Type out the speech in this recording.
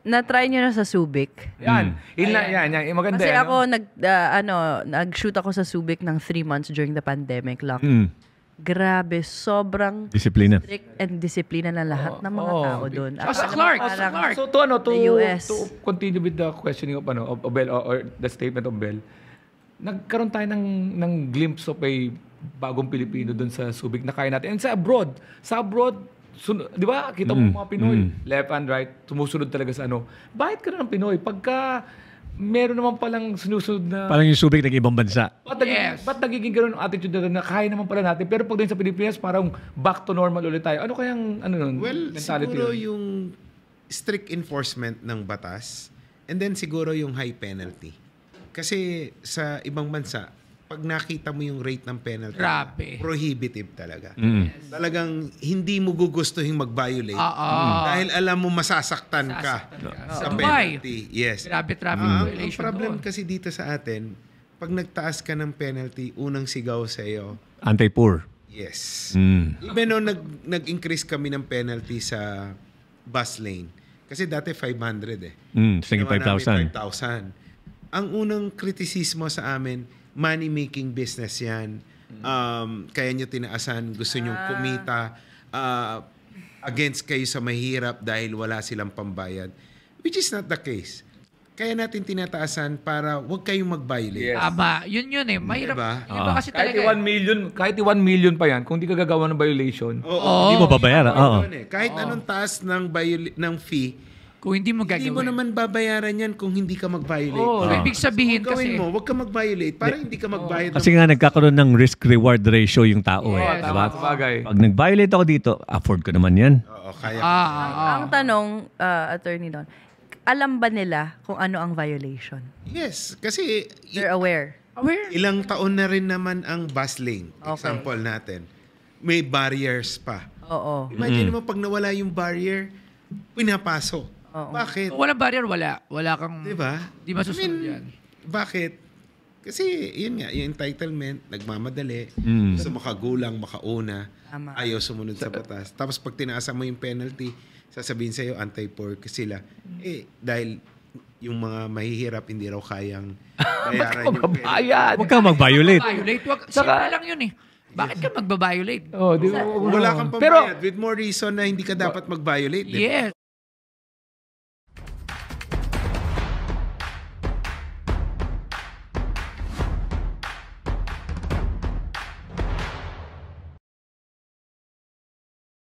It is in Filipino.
Na-try nyo na sa Subic? Yan. Yan. Maganda Kasi yan. ako, nag-shoot ako sa Subic ng 3 months during the pandemic lock. Grabe, sobrang Disiplina. strict and disiplina na lahat ng mga tao doon. Sa Clark. So to continue with the questioning of Bel or the statement of Bel, nagkaroon tayo ng glimpse of a bagong Pilipino doon sa Subic na kaya natin. And sa abroad, di ba? Kita mo mga Pinoy, left and right, sumusunod talaga sa ano. Bakit ka na ng Pinoy? Pagka meron naman palang sinusunod na... Parang yung Subic ng ibang bansa. Ba't nagiging gano'n ang attitude na kaya naman pala natin? Pero pag din sa Pilipinas, parang back to normal ulit tayo. Ano kayang Well, mentality siguro yun? yung strict enforcement ng batas and then siguro yung high penalty. Kasi sa ibang bansa, pag nakita mo yung rate ng penalty, Grabe. prohibitive talaga. Talagang hindi mo gugustuhin mag-violate dahil alam mo masasaktan ka sa Dubai. penalty. Yes. Grabe traffic Ang violation problem doon. kasi dito sa atin, pag nagtaas ka ng penalty, unang sigaw sa iyo, Anti-poor. yes. Mm. Even no, nag-increase kami ng penalty sa bus lane. Kasi dati 500 eh. Sige, Ginawa namin 5,000. 5,000. Ang unang kritisismo sa amin, money-making business yan. Kaya nyo tinaasan, gusto nyo kumita. Against kayo sa mahirap dahil wala silang pambayad. Which is not the case. Kaya natin tinataasan para wag kayong mag-violate. Yes. Tama. Yun eh. Mahirap. Diba? Iba kasi Kahit talaga. 1 million, kahit 1 million pa yan, kung di ka gagawa ng violation, Hindi mo babayaran. Oo. Kahit anong taas ng fee, Kung hindi mo hindi mo gagawin. naman babayaran yan kung hindi ka mag-violate. So, ibig sabihin Kung gawin kasi. mo, wag ka mag-violate para hindi ka mag-bayad. Kasi nga nagkakaroon ng risk-reward ratio yung tao. Yes. Diba? sabagay. Pag nag-violate ako dito, afford ko naman yan. Oo, kaya. Ang tanong, Attorney Don, alam ba nila kung ano ang violation? Yes, kasi They're aware. Aware. ilang taon na rin naman ang bus lane. Okay. Example natin. May barriers pa. Oo. Imagine mo pag nawala yung barrier, pinapasok. Oo. Bakit? Kung walang barrier, wala. Wala kang... Diba? Di masusunod yan. Bakit? Kasi, yun nga, yung entitlement, nagmamadali, gusto makagulang, makauna, Tama. ayaw sumunod sa batas. Tapos pag tinaasa mo yung penalty, sasabihin sa'yo, anti-poor sila. Dahil yung mga mahihirap, hindi raw kayang bayaran yung penalty. Ayan! Huwag kang mag-violate. Violate. Simple lang yun eh. Bakit ka magbabiolate? Oh, di ba? Wala kang pambayad. With more reason na hindi ka dapat mag-violate. Diba? Yes.